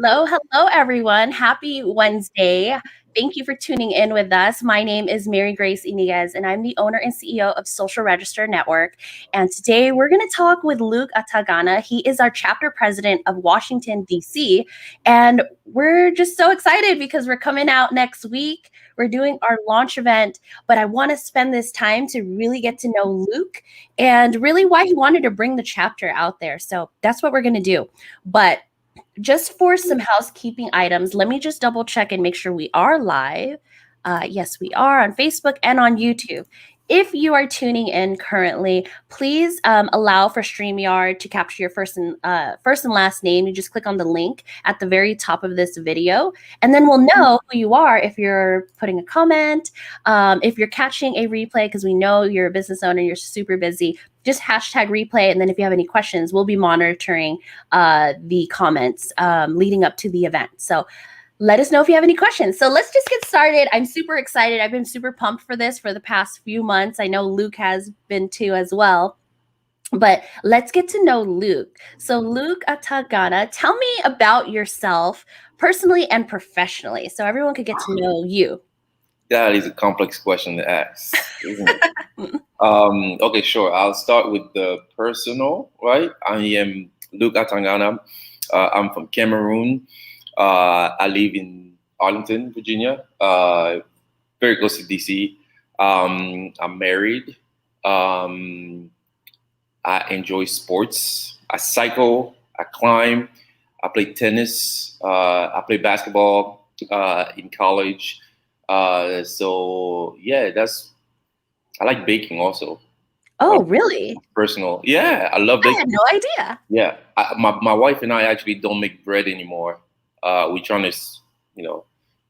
Hello, everyone. Happy Wednesday. Thank you for tuning in with us. My name is Mary Grace Iniguez, and I'm the owner and CEO of Social Register Network. And today we're going to talk with Luc Atangana. He is our chapter president of Washington, D.C. And we're just so excited because we're coming out next week. We're doing our launch event, but I want to spend this time to really get to know Luc and really why he wanted to bring the chapter out there. So that's what we're going to do. But just for some housekeeping items, let me just double check and make sure we are live. Yes, we are on Facebook and on YouTube. If you are tuning in currently, please allow for StreamYard to capture your first and last name. You just click on the link at the very top of this video, and then we'll know who you are if you're putting a comment, if you're catching a replay, because we know you're a business owner, you're super busy. Just hashtag replay, and then if you have any questions, we'll be monitoring the comments leading up to the event. So let us know if you have any questions. So let's just get started. I'm super excited. I've been super pumped for this for the past few months. I know Luc has been too as well. But let's get to know Luc. So Luc Atangana, tell me about yourself personally and professionally so everyone could get to know you. That is a complex question to ask, isn't it? Okay, sure. I'll start with the personal, right? I am Luc Atangana. I'm from Cameroon. I live in Arlington, Virginia, very close to DC. I'm married. I enjoy sports. I cycle. I climb. I play tennis. I play basketball in college. So yeah, I like baking also. Oh, really? Personal. Yeah, I love baking. I had no idea. Yeah, my wife and I actually don't make bread anymore. We're trying to,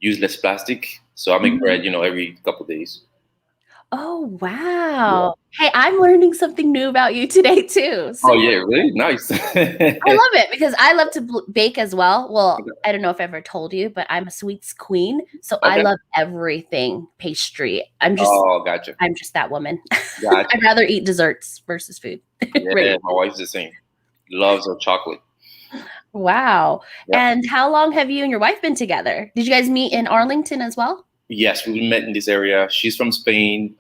use less plastic. So I make bread, every couple of days. Oh, wow. Hey, I'm learning something new about you today, too. Oh, yeah, really? Nice. I love it because I love to bake as well. Well, I don't know if I ever told you, but I'm a sweets queen. So I love everything pastry. Gotcha. I'm just that woman. Gotcha. I'd rather eat desserts versus food. Yeah, my wife's the same. Loves her chocolate. Wow. Yep. And how long have you and your wife been together? Did you guys meet in Arlington as well? Yes, we met in this area. She's from Spain.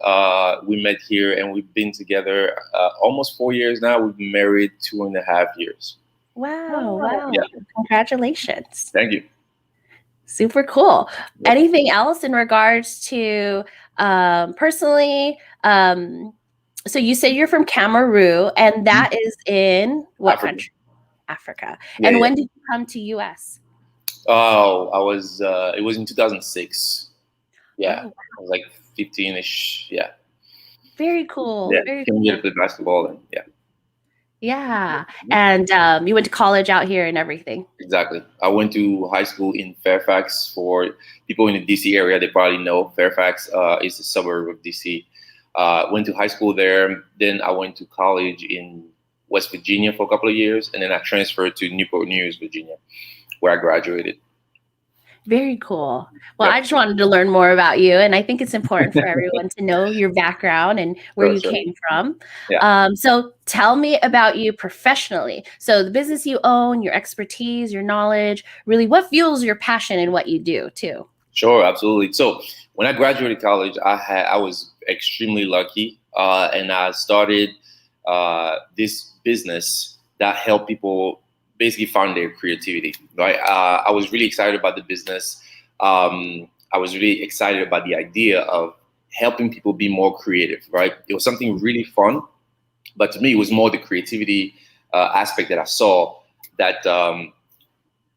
We met here and we've been together almost 4 years now. We've been married 2.5 years. Wow. Yeah. Congratulations. Thank you. Super cool. Yep. Anything else in regards to personally? So you say you're from Cameroon, and that is in what country? Africa. Yeah, and when did you come to US? Oh, it was in 2006. Yeah, wow. I was like 15-ish. Yeah. Very cool. Yeah, very came here to play basketball and yeah. Yeah, and you went to college out here and everything. Exactly. I went to high school in Fairfax. For people in the DC area, they probably know Fairfax is a suburb of DC. Went to high school there. Then I went to college in West Virginia for a couple of years, and then I transferred to Newport News, Virginia, where I graduated. Very cool. Well, I just wanted to learn more about you, and I think it's important for everyone to know your background and where you came from. Yeah. So tell me about you professionally. So the business you own, your expertise, your knowledge, really what fuels your passion in what you do too? Sure, absolutely. So when I graduated college, I was extremely lucky, and I started this business that helped people basically find their creativity, right? I was really excited about the business. I was really excited about the idea of helping people be more creative, right? It was something really fun, but to me, it was more the creativity aspect that I saw that,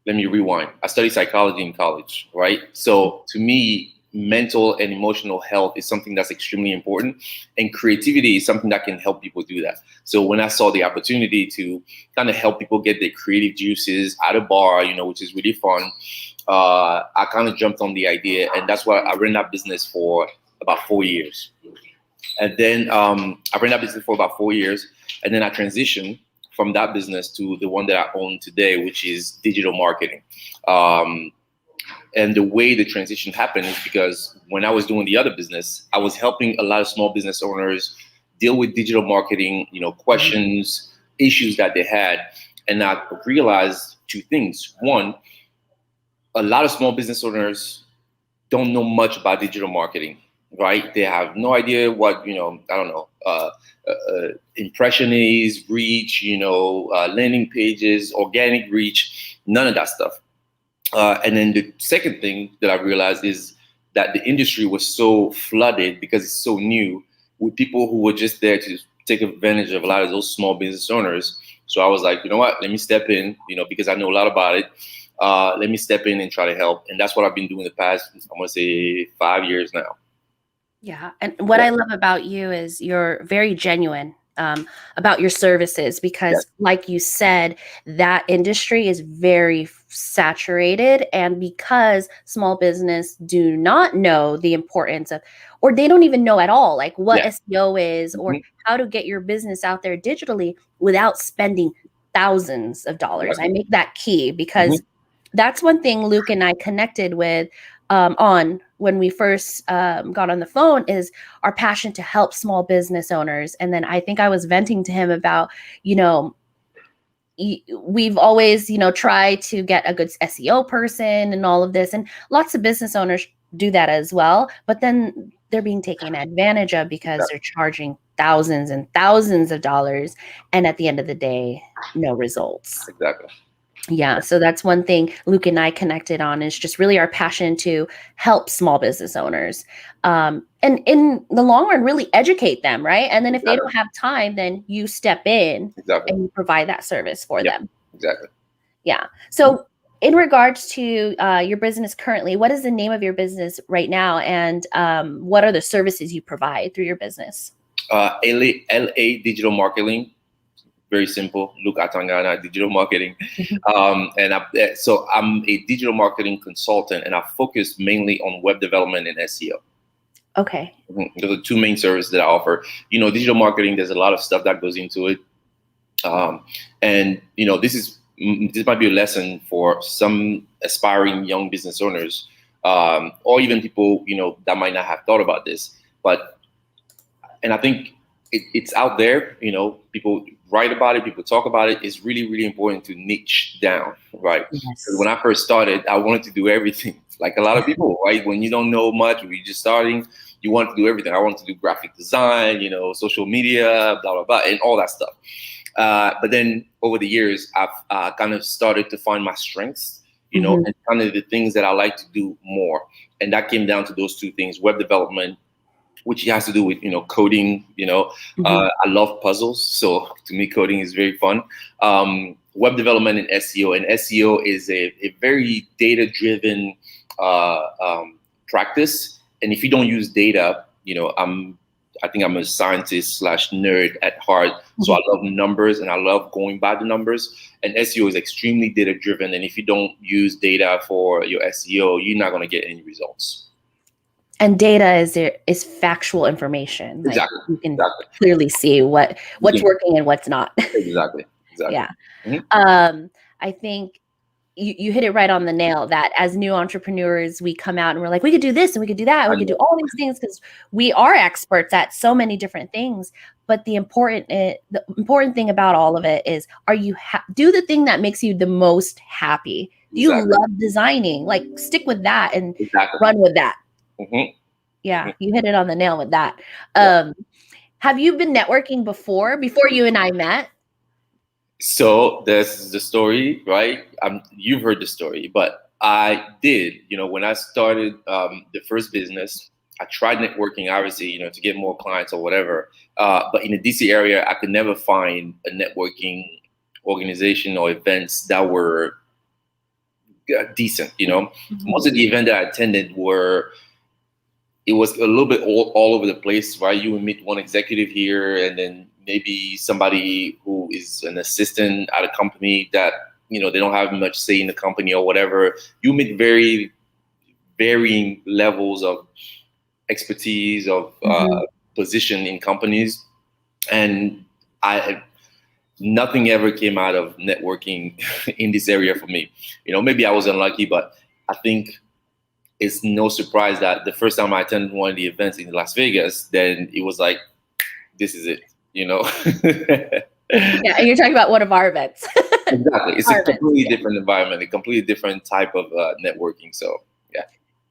let me rewind. I studied psychology in college, right? So to me, mental and emotional health is something that's extremely important, and creativity is something that can help people do that. So when I saw the opportunity to kind of help people get their creative juices at a bar, which is really fun, I kind of jumped on the idea, and that's why I ran that business for about 4 years. And then I ran that business for about 4 years, and then I transitioned from that business to the one that I own today, which is digital marketing. And the way the transition happened is because when I was doing the other business, I was helping a lot of small business owners deal with digital marketing, questions, issues that they had. And I realized two things. One, a lot of small business owners don't know much about digital marketing, right? They have no idea what, I don't know, impression is, reach, landing pages, organic reach, none of that stuff. And then the second thing that I realized is that the industry was so flooded because it's so new with people who were just there to take advantage of a lot of those small business owners. So I was like, you know what, let me step in, because I know a lot about it. Let me step in and try to help. And that's what I've been doing the past, I'm going to say 5 years now. Yeah. And what I love about you is you're very genuine about your services because, like you said, that industry is very saturated. And because small business do not know the importance of, or they don't even know at all, like what SEO is or how to get your business out there digitally without spending thousands of dollars. I make that key because that's one thing Luc and I connected with on when we first got on the phone is our passion to help small business owners. And then I think I was venting to him about, we've always, tried to get a good SEO person and all of this. And lots of business owners do that as well. But then they're being taken advantage of because they're charging thousands and thousands of dollars. And at the end of the day, no results. Exactly. Yeah. So that's one thing Luc and I connected on is just really our passion to help small business owners. And in the long run, really educate them. Right. And then if they don't have time, then you step in and you provide that service for them. Exactly. Yeah. So in regards to your business currently, what is the name of your business right now? And what are the services you provide through your business? LA Digital Marketing. Very simple, Luc Atangana, digital marketing. So I'm a digital marketing consultant and I focus mainly on web development and SEO. Okay. Those are the two main services that I offer. Digital marketing, there's a lot of stuff that goes into it. This might be a lesson for some aspiring young business owners or even people, that might not have thought about this. And I think it's out there, people write about it, people talk about it. It's really, really important to niche down, right? Yes. When I first started, I wanted to do everything. Like a lot of people, right? When you don't know much, when you're just starting, you want to do everything. I want to do graphic design, social media, blah, blah, blah, and all that stuff. But then over the years, I've kind of started to find my strengths, and kind of the things that I like to do more. And that came down to those two things, web development, which has to do with, coding, I love puzzles. So to me, coding is very fun. Web development and SEO. And SEO is a very data-driven practice. And if you don't use data, I think I'm a scientist / nerd at heart. So I love numbers and I love going by the numbers. And SEO is extremely data-driven. And if you don't use data for your SEO, you're not going to get any results. And data is factual information. Exactly. Like you can clearly see what's working and what's not. Exactly. Yeah. I think you hit it right on the nail that as new entrepreneurs, we come out and we're like, we could do this and we could do that. And we could do all these things because we are experts at so many different things. But the important thing about all of it is, are you do the thing that makes you the most happy? Do you love designing? Like stick with that and run with that. Yeah, you hit it on the nail with that. Have you been networking before you and I met? So there's the story, right? You've heard the story, but I did. When I started the first business, I tried networking, obviously, to get more clients or whatever. But in the DC area, I could never find a networking organization or events that were decent. Most of the events that I attended it was a little bit all over the place, right? You would meet one executive here and then maybe somebody who is an assistant at a company that, they don't have much say in the company or whatever. You meet very varying levels of expertise, of position in companies. And nothing ever came out of networking in this area for me. Maybe I was unlucky, but I think it's no surprise that the first time I attended one of the events in Las Vegas, then it was like, this is it, Yeah, and you're talking about one of our events. Exactly. It's a completely different environment, a completely different type of networking. So, yeah.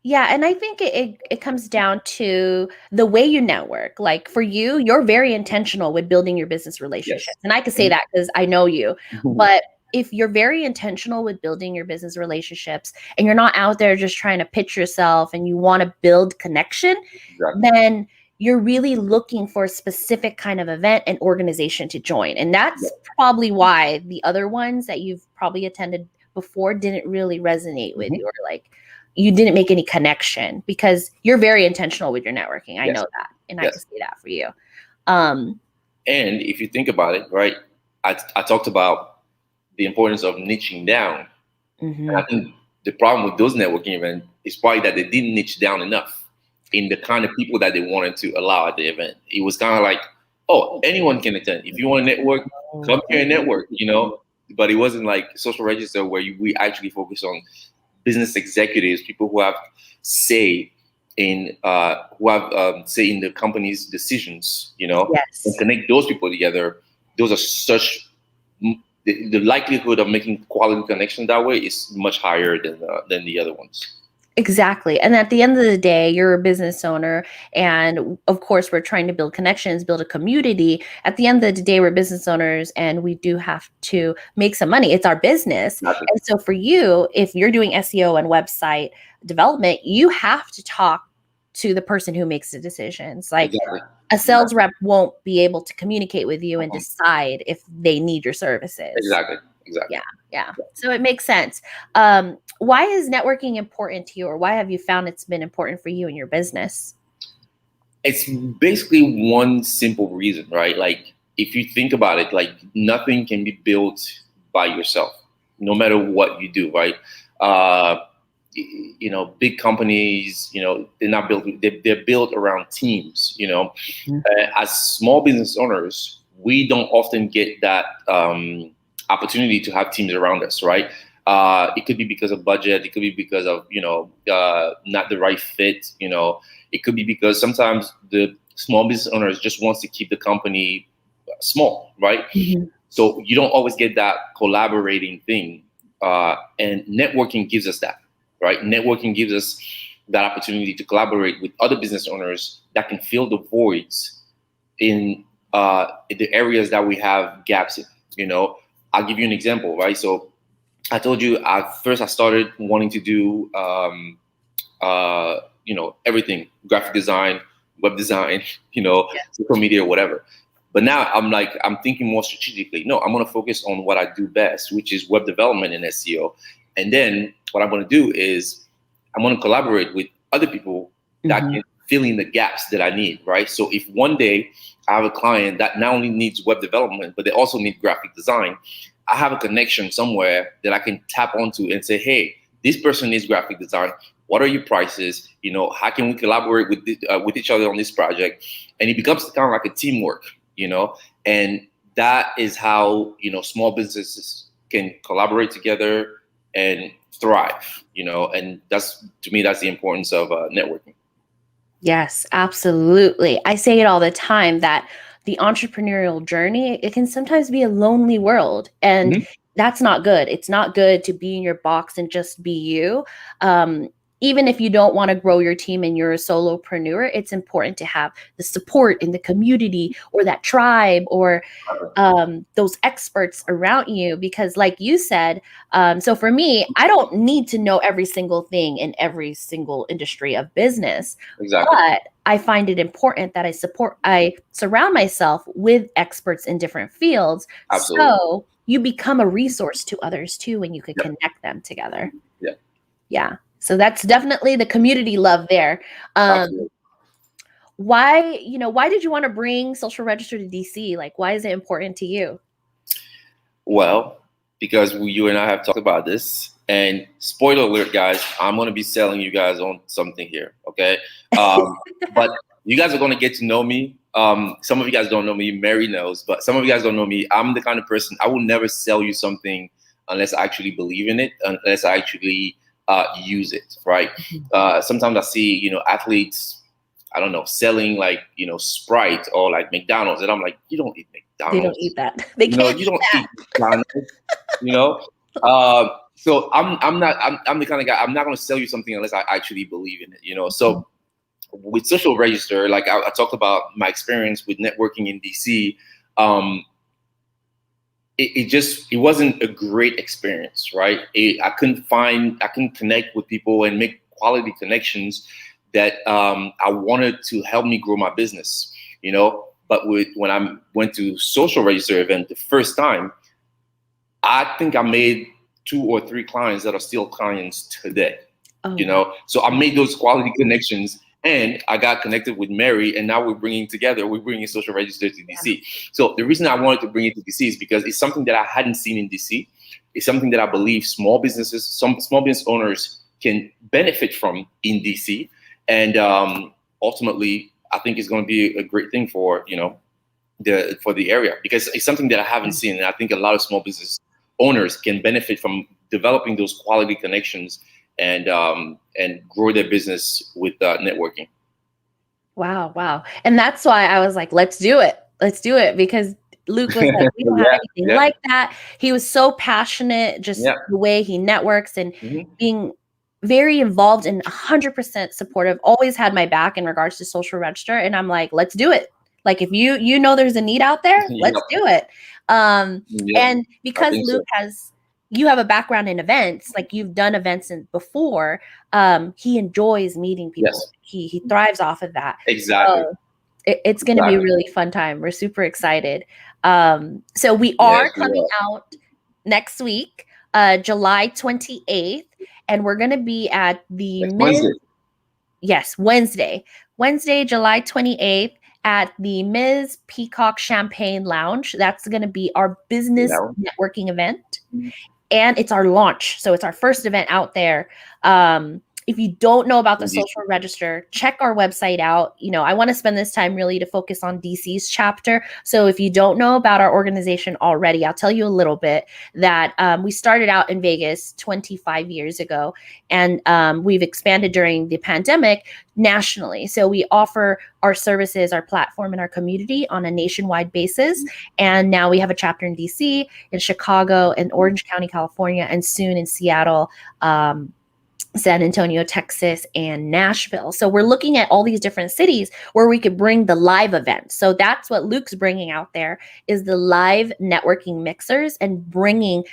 Yeah, and I think it comes down to the way you network. Like for you, you're very intentional with building your business relationships. Yes. And I can say that because I know you. But if you're very intentional with building your business relationships and you're not out there just trying to pitch yourself and you want to build connection, Exactly. then you're really looking for a specific kind of event and organization to join. And that's probably why the other ones that you've probably attended before didn't really resonate with you, or like you didn't make any connection, because you're very intentional with your networking. I know that. And I can say that for you. And if you think about it, right, I talked about the importance of niching down. And I think the problem with those networking events is probably that they didn't niche down enough in the kind of people that they wanted to allow at the event. It was kind of like, oh, anyone can attend. If you want to network, come here and network, But it wasn't like Social Register where we actually focus on business executives, people who have say in say in the company's decisions, and connect those people together. Those are such the likelihood of making quality connections that way is much higher than the other ones. Exactly. And at the end of the day, you're a business owner. And of course, we're trying to build connections, build a community. At the end of the day, we're business owners and we do have to make some money. It's our business. Exactly. And so for you, if you're doing SEO and website development, you have to talk to the person who makes the decisions. Like a sales rep won't be able to communicate with you and decide if they need your services. Exactly. Yeah. So it makes sense. Why is networking important to you, or why have you found it's been important for you in your business? It's basically one simple reason, right? Like if you think about it, like nothing can be built by yourself, no matter what you do, right? Big companies, they're not built, they're built around teams, as small business owners, we don't often get that opportunity to have teams around us, right? It could be because of budget. It could be because of, not the right fit. It could be because sometimes the small business owners just wants to keep the company small, right? So you don't always get that collaborating thing. And networking gives us that, right? Networking gives us that opportunity to collaborate with other business owners that can fill the voids in the areas that we have gaps in. I'll give you an example, right? So I told you at first I started wanting to do, everything, graphic design, web design, social media, whatever. But now I'm thinking more strategically. No, I'm going to focus on what I do best, which is web development and SEO. And then what I'm going to do is I'm going to collaborate with other people that can fill in the gaps that I need, right? So if one day I have a client that not only needs web development, but they also need graphic design, I have a connection somewhere that I can tap onto and say, hey, this person needs graphic design. What are your prices? How can we collaborate with each other on this project? And it becomes kind of like a teamwork, and that is how, small businesses can collaborate together and thrive, and that's, to me, that's the importance of networking. Yes, absolutely. I say it all the time that the entrepreneurial journey, it can sometimes be a lonely world, and that's not good. It's not good to be in your box and just be you. Even if you don't want to grow your team and you're a solopreneur, it's important to have the support in the community or that tribe or those experts around you, because like you said, so for me, I don't need to know every single thing in every single industry of business. Exactly. But I find it important that I surround myself with experts in different fields. Absolutely. So you become a resource to others too when you can connect them together. Yeah. So that's definitely the community love there. Why did you want to bring Social Register to DC? Like, why is it important to you? Well, because you and I have talked about this, and spoiler alert, guys, I'm going to be selling you guys on something here, okay? But you guys are going to get to know me. Some of you guys don't know me. Mary knows, but some of you guys don't know me. I'm the kind of person, I will never sell you something unless I actually believe in it, unless I actually use it, right? Sometimes I see, athletes I don't know, selling like, Sprite or like McDonald's. And I'm like, you don't eat They don't McDonald's. eat that. They can't You eat don't that. eat McDonald's, you know? So I'm the kind of guy, I'm not going to sell you something unless I actually believe in it. So with Social Register, like I talked about my experience with networking in DC. It wasn't a great experience, right? I couldn't connect with people and make quality connections that I wanted to help me grow my business, But when I went to Social Register event the first time, I think I made 2 or 3 clients that are still clients today, So I made those quality connections. And I got connected with Mary, and now we're bringing Social Register to DC. So the reason I wanted to bring it to DC is because it's something that I hadn't seen in DC. It's something that I believe some small business owners can benefit from in DC. And ultimately, I think it's going to be a great thing for, for the area, because it's something that I haven't seen. And I think a lot of small business owners can benefit from developing those quality connections and grow their business with networking. Wow. And that's why I was like, let's do it, because Luc was like, we don't have anything like that. He was so passionate, just the way he networks and being very involved and 100% supportive, always had my back in regards to Social Register. And I'm like, let's do it. Like, if there's a need out there, let's do it. And because Luc you have a background in events, like you've done events before, he enjoys meeting people. Yes. He thrives off of that. Exactly. So it's going to be a really fun time. We're super excited. So we are coming out next week, July 28th, and we're going to be at the Wednesday, July 28th, at the Ms. Peacock Champagne Lounge. That's going to be our business networking event. And it's our launch. So it's our first event out there. If you don't know about the Social Register, check our website out. I want to spend this time really to focus on DC's chapter. So if you don't know about our organization already, I'll tell you a little bit that we started out in Vegas 25 years ago, and we've expanded during the pandemic nationally. So we offer our services, our platform, and our community on a nationwide basis. And now we have a chapter in DC, in Chicago, in Orange County, California, and soon in Seattle, San Antonio, Texas, and Nashville. So we're looking at all these different cities where we could bring the live events. So that's what Luc's bringing out there, is the live networking mixers and bringing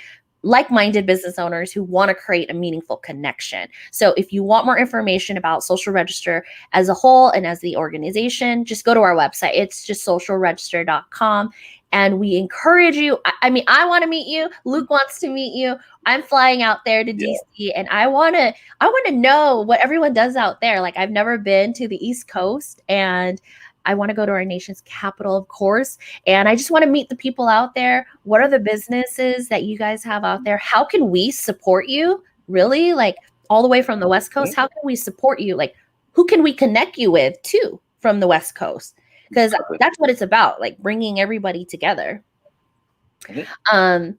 like-minded business owners who want to create a meaningful connection. So if you want more information about Social Register as a whole and as the organization, just go to our website. It's just socialregister.com. And we encourage you. I want to meet you. Luc wants to meet you. I'm flying out there to DC, and I want to know what everyone does out there. Like, I've never been to the East Coast, and I want to go to our nation's capital, of course. And I just want to meet the people out there. What are the businesses that you guys have out there? How can we support you? Really, like, all the way from the West Coast? How can we support you? Like, who can we connect you with too from the West Coast? Because that's what it's about, like bringing everybody together. And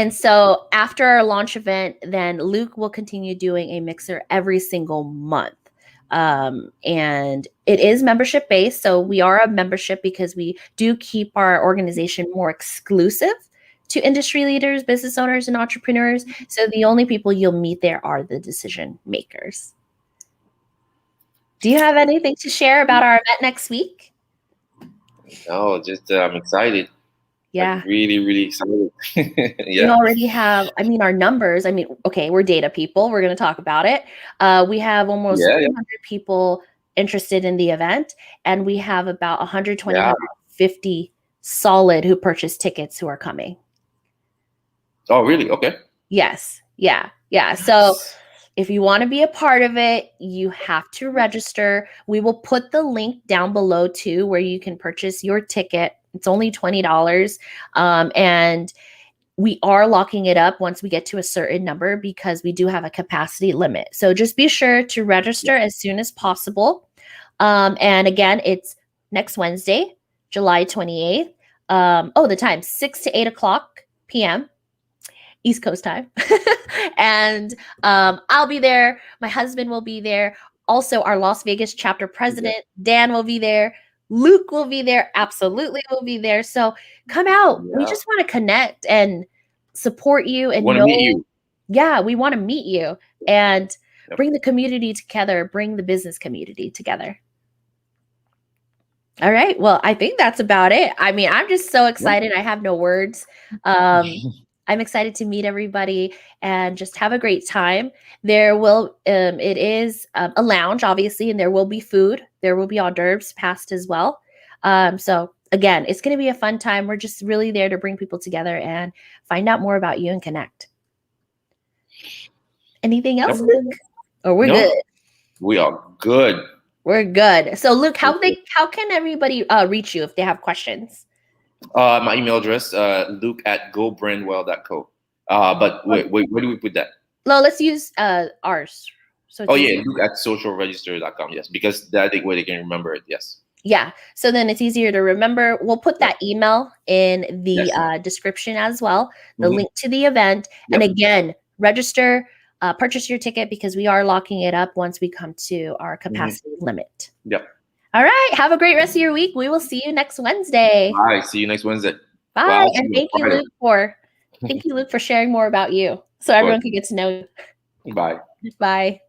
so after our launch event, then Luc will continue doing a mixer every single month. And it is membership based. So we are a membership because we do keep our organization more exclusive to industry leaders, business owners, and entrepreneurs. So the only people you'll meet there are the decision makers. Do you have anything to share about our event next week? No, just I'm excited. Yeah. Like, really, really excited. We already have, our numbers. Okay, we're data people. We're going to talk about it. We have almost 200 people interested in the event, and we have about 120, 150 solid who purchased tickets who are coming. Oh, really? Okay. Yes. Yeah. So if you want to be a part of it, you have to register. We will put the link down below too, where you can purchase your ticket. It's only $20. And we are locking it up once we get to a certain number because we do have a capacity limit. So just be sure to register as soon as possible. And again, it's next Wednesday, July 28th. The time, 6 to 8 o'clock p.m. East Coast time. And I'll be there. My husband will be there. Also, our Las Vegas chapter president, Dan, will be there. Luc will be there. Absolutely will be there. So come out. We just want to connect and support you and want to meet you. Yeah, we want to meet you and bring the community together, bring the business community together. All right. Well, I think that's about it. I mean, I'm just so excited. I have no words. I'm excited to meet everybody and just have a great time. There will, it is a lounge, obviously, and there will be food. There will be hors d'oeuvres passed as well. So again, it's going to be a fun time. We're just really there to bring people together and find out more about you and connect. Anything else, Luc? Or we're good? We are good. We're good. So, Luc, how can everybody reach you if they have questions? My email address, luc@gobrandwell.co. But wait, where do we put that? No, let's use ours. So luc@socialregister.com. Yes, because that's the way they can remember it. Yes. Yeah. So then it's easier to remember. We'll put that email in the description as well, the link to the event. And again, register, purchase your ticket because we are locking it up once we come to our capacity limit. Yep. All right. Have a great rest of your week. We will see you next Wednesday. Bye. See you next Wednesday. Bye. And thank you, Luc, for sharing more about you so everyone can get to know you. Bye. Bye.